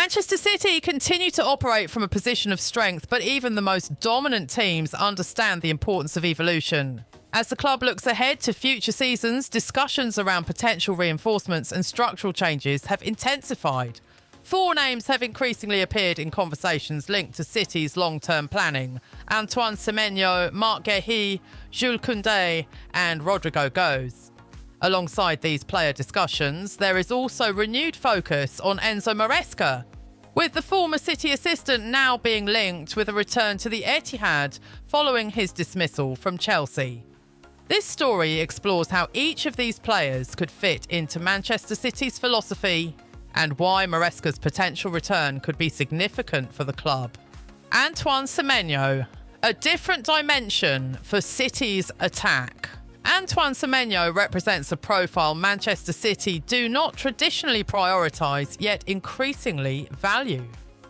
Manchester City continue to operate from a position of strength, but even the most dominant teams understand the importance of evolution. As the club looks ahead to future seasons, discussions around potential reinforcements and structural changes have intensified. 4 names have increasingly appeared in conversations linked to City's long-term planning: Antoine Semeno, Marc Guehi, Jules Kundai and Rodrigo goes. Alongside these player discussions, there is also renewed focus on Enzo Maresca, with the former City assistant now being linked with a return to the Etihad following his dismissal from Chelsea. This story explores how each of these players could fit into Manchester City's philosophy and why Maresca's potential return could be significant for the club. Antoine Semeno, a different dimension for City's attack. Antoine Semeno represents a profile Manchester City do not traditionally prioritise, yet increasingly value.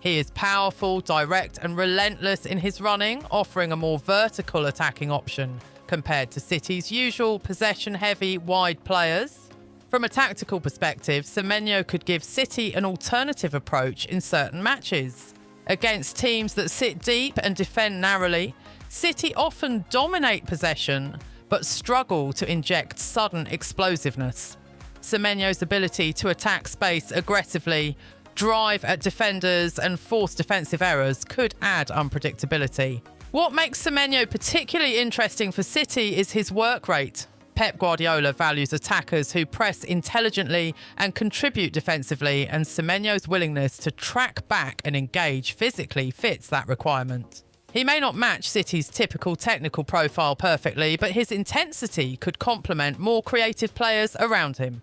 He is powerful, direct and relentless in his running, offering a more vertical attacking option compared to City's usual possession-heavy wide players. From a tactical perspective, Semeno could give City an alternative approach in certain matches. Against teams that sit deep and defend narrowly, City often dominate possession but struggle to inject sudden explosiveness. Semeno's ability to attack space aggressively, drive at defenders and force defensive errors could add unpredictability. What makes Semeno particularly interesting for City is his work rate. Pep Guardiola values attackers who press intelligently and contribute defensively, and Semeno's willingness to track back and engage physically fits that requirement. He may not match City's typical technical profile perfectly, but his intensity could complement more creative players around him.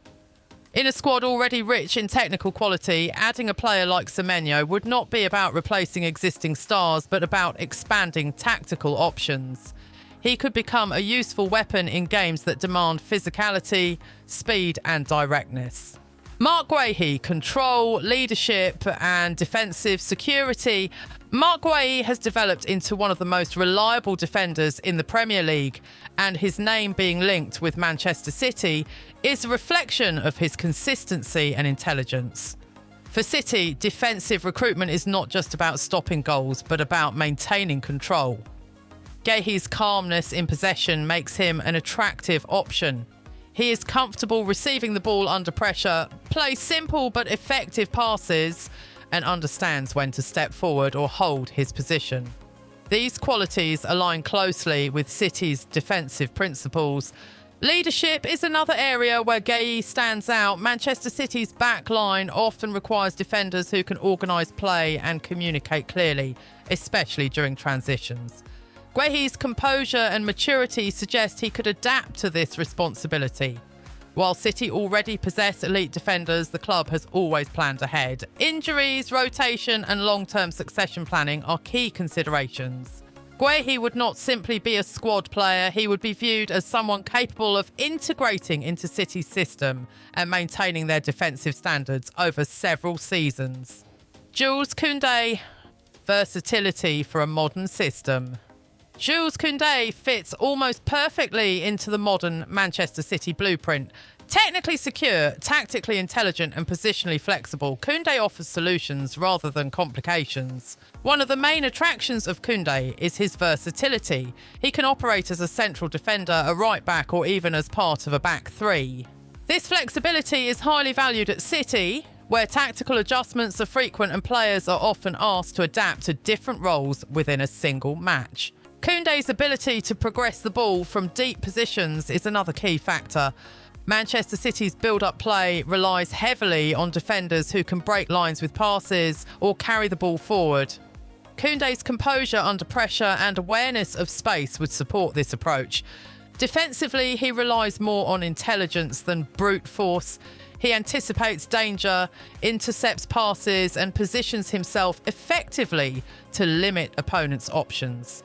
In a squad already rich in technical quality, adding a player like Semeno would not be about replacing existing stars, but about expanding tactical options. He could become a useful weapon in games that demand physicality, speed and directness. Marc Guehi, control, leadership and defensive security. Marc Guehi has developed into one of the most reliable defenders in the Premier League, and his name being linked with Manchester City is a reflection of his consistency and intelligence. For City, defensive recruitment is not just about stopping goals, but about maintaining control. Gahi's calmness in possession makes him an attractive option. He is comfortable receiving the ball under pressure, plays simple but effective passes, and understands when to step forward or hold his position. These qualities align closely with City's defensive principles. Leadership is another area where Gahi stands out. Manchester City's back line often requires defenders who can organise play and communicate clearly, especially during transitions. Guehi's composure and maturity suggest he could adapt to this responsibility. While City already possess elite defenders, the club has always planned ahead. Injuries, rotation and long-term succession planning are key considerations. Guehi would not simply be a squad player, he would be viewed as someone capable of integrating into City's system and maintaining their defensive standards over several seasons. Jules Kundai, versatility for a modern system. Jules Kundai fits almost perfectly into the modern Manchester City blueprint. Technically secure, tactically intelligent and positionally flexible, Kounde offers solutions rather than complications. One of the main attractions of Kounde is his versatility. He can operate as a central defender, a right back or even as part of a back three. This flexibility is highly valued at City, where tactical adjustments are frequent and players are often asked to adapt to different roles within a single match. Kounde's ability to progress the ball from deep positions is another key factor. Manchester City's build-up play relies heavily on defenders who can break lines with passes or carry the ball forward. Kounde's composure under pressure and awareness of space would support this approach. Defensively, he relies more on intelligence than brute force. He anticipates danger, intercepts passes and positions himself effectively to limit opponents' options.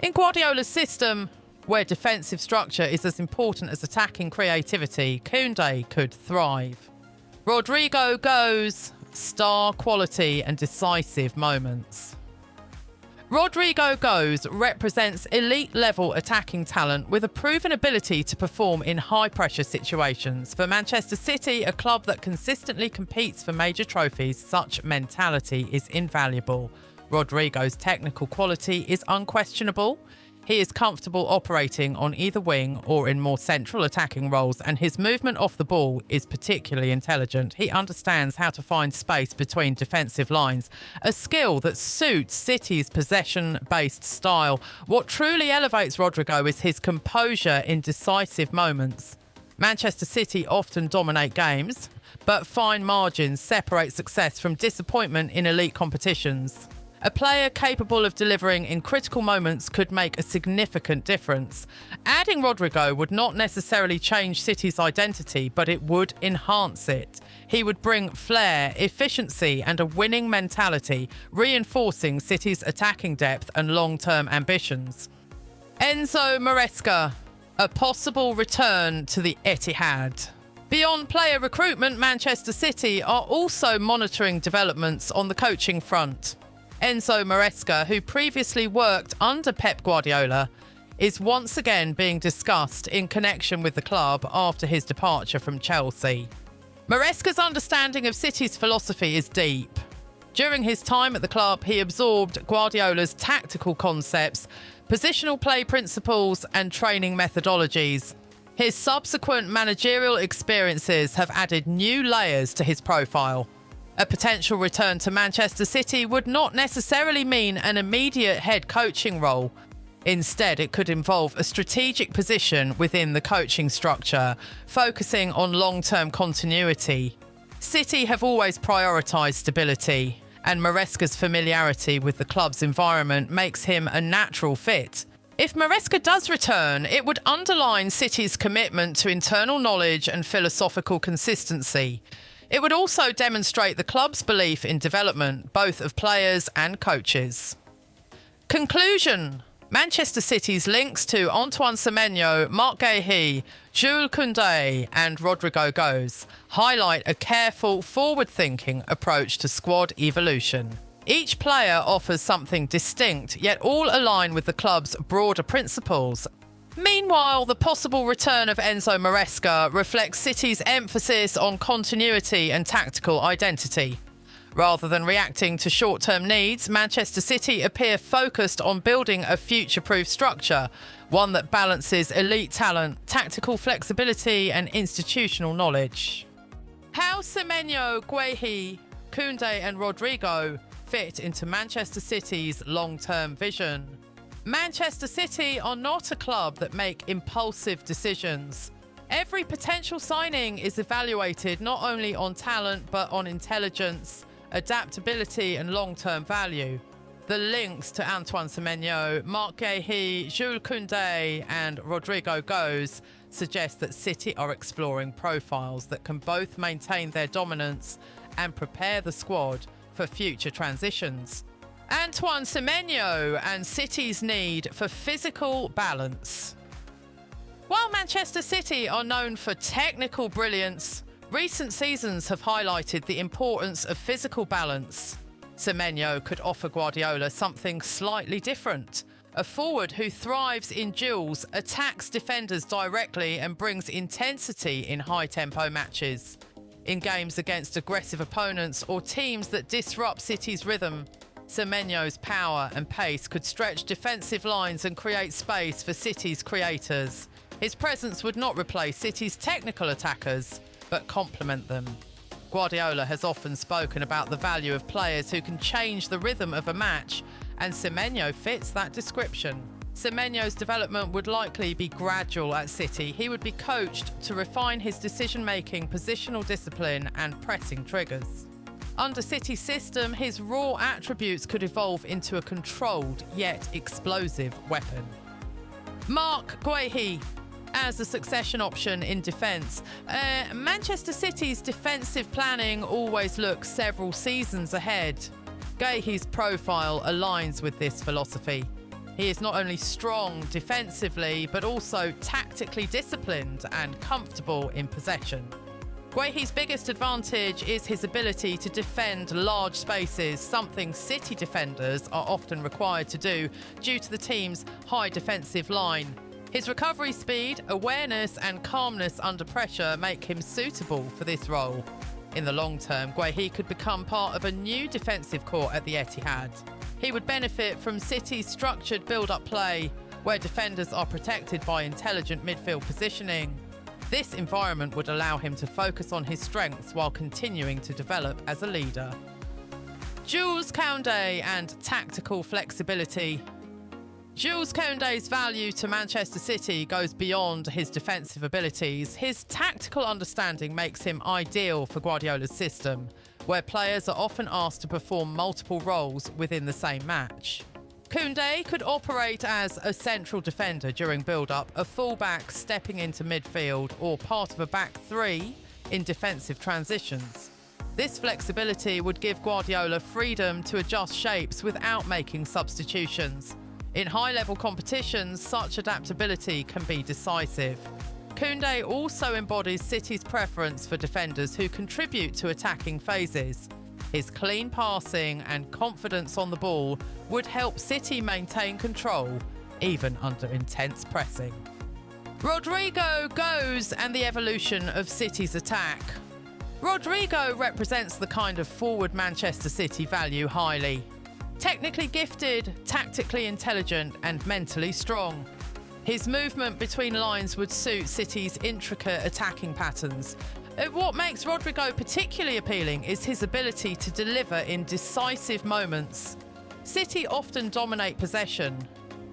In Guardiola's system, where defensive structure is as important as attacking creativity, Kounde could thrive. Rodrigo goes, star quality and decisive moments. Rodrigo Goes represents elite-level attacking talent with a proven ability to perform in high-pressure situations. For Manchester City, a club that consistently competes for major trophies, such mentality is invaluable. Rodrigo's technical quality is unquestionable. He is comfortable operating on either wing or in more central attacking roles, and his movement off the ball is particularly intelligent. He understands how to find space between defensive lines, a skill that suits City's possession-based style. What truly elevates Rodrigo is his composure in decisive moments. Manchester City often dominate games, but fine margins separate success from disappointment in elite competitions. A player capable of delivering in critical moments could make a significant difference. Adding Rodrigo would not necessarily change City's identity, but it would enhance it. He would bring flair, efficiency, and a winning mentality, reinforcing City's attacking depth and long-term ambitions. Enzo Maresca, a possible return to the Etihad. Beyond player recruitment, Manchester City are also monitoring developments on the coaching front. Enzo Maresca, who previously worked under Pep Guardiola, is once again being discussed in connection with the club after his departure from Chelsea. Maresca's understanding of City's philosophy is deep. During his time at the club, he absorbed Guardiola's tactical concepts, positional play principles, and training methodologies. His subsequent managerial experiences have added new layers to his profile. A potential return to Manchester City would not necessarily mean an immediate head coaching role. Instead, it could involve a strategic position within the coaching structure, focusing on long-term continuity. City have always prioritised stability, and Maresca's familiarity with the club's environment makes him a natural fit. If Maresca does return, it would underline City's commitment to internal knowledge and philosophical consistency. It would also demonstrate the club's belief in development, both of players and coaches. Conclusion. Manchester City's links to Antoine Semeno, Marc Gahi, Jules Kundai and Rodrigo Goes highlight a careful, forward-thinking approach to squad evolution. Each player offers something distinct, yet all align with the club's broader principles. Meanwhile, the possible return of Enzo Maresca reflects City's emphasis on continuity and tactical identity. Rather than reacting to short-term needs, Manchester City appear focused on building a future-proof structure, one that balances elite talent, tactical flexibility and institutional knowledge. How Semeno, Guehi, Kounde and Rodrigo fit into Manchester City's long-term vision. Manchester City are not a club that make impulsive decisions. Every potential signing is evaluated not only on talent but on intelligence, adaptability and long-term value. The links to Antoine Semeno, Marc Guehi, Jules Kundai and Rodrigo Goes suggest that City are exploring profiles that can both maintain their dominance and prepare the squad for future transitions. Antoine Semeno and City's need for physical balance. While Manchester City are known for technical brilliance, recent seasons have highlighted the importance of physical balance. Semeno could offer Guardiola something slightly different. A forward who thrives in duels, attacks defenders directly and brings intensity in high-tempo matches. In games against aggressive opponents or teams that disrupt City's rhythm, Semeno's power and pace could stretch defensive lines and create space for City's creators. His presence would not replace City's technical attackers, but complement them. Guardiola has often spoken about the value of players who can change the rhythm of a match, and Semeno fits that description. Semeno's development would likely be gradual at City. He would be coached to refine his decision-making, positional discipline and pressing triggers. Under City's system, his raw attributes could evolve into a controlled yet explosive weapon. Marc Guehi as a succession option in defence. Manchester City's defensive planning always looks several seasons ahead. Gahi's profile aligns with this philosophy. He is not only strong defensively, but also tactically disciplined and comfortable in possession. Guehi's biggest advantage is his ability to defend large spaces, something City defenders are often required to do due to the team's high defensive line. His recovery speed, awareness and calmness under pressure make him suitable for this role. In the long term, Guehi could become part of a new defensive core at the Etihad. He would benefit from City's structured build-up play, where defenders are protected by intelligent midfield positioning. This environment would allow him to focus on his strengths while continuing to develop as a leader. Jules Kundai and tactical flexibility. Jules Kounde's value to Manchester City goes beyond his defensive abilities. His tactical understanding makes him ideal for Guardiola's system, where players are often asked to perform multiple roles within the same match. Kounde could operate as a central defender during build-up, a full-back stepping into midfield, or part of a back three in defensive transitions. This flexibility would give Guardiola freedom to adjust shapes without making substitutions. In high-level competitions, such adaptability can be decisive. Kounde also embodies City's preference for defenders who contribute to attacking phases. His clean passing and confidence on the ball would help City maintain control, even under intense pressing. Rodrigo goes and the evolution of City's attack. Rodrigo represents the kind of forward Manchester City value highly. Technically gifted, tactically intelligent and mentally strong. His movement between lines would suit City's intricate attacking patterns. What makes Rodrigo particularly appealing is his ability to deliver in decisive moments. City often dominate possession,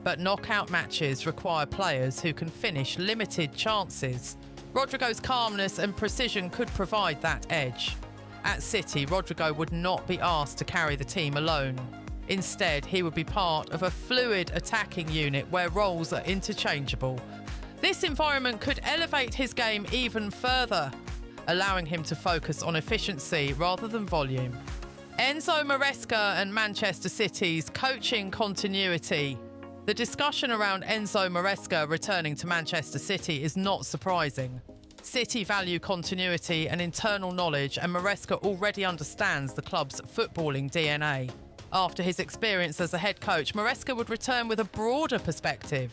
but knockout matches require players who can finish limited chances. Rodrigo's calmness and precision could provide that edge. At City, Rodrigo would not be asked to carry the team alone. Instead, he would be part of a fluid attacking unit where roles are interchangeable. This environment could elevate his game even further, allowing him to focus on efficiency rather than volume. Enzo Maresca and Manchester City's coaching continuity. The discussion around Enzo Maresca returning to Manchester City is not surprising. City value continuity and internal knowledge, and Maresca already understands the club's footballing DNA. After his experience as a head coach, Maresca would return with a broader perspective.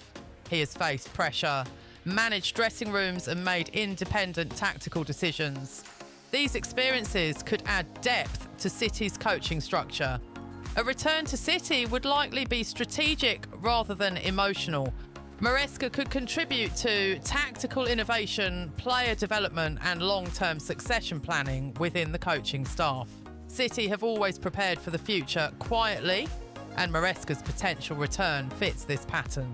He has faced pressure, managed dressing rooms and made independent tactical decisions. These experiences could add depth to City's coaching structure. A return to City would likely be strategic rather than emotional. Maresca could contribute to tactical innovation, player development and long-term succession planning within the coaching staff. City have always prepared for the future quietly, and Maresca's potential return fits this pattern.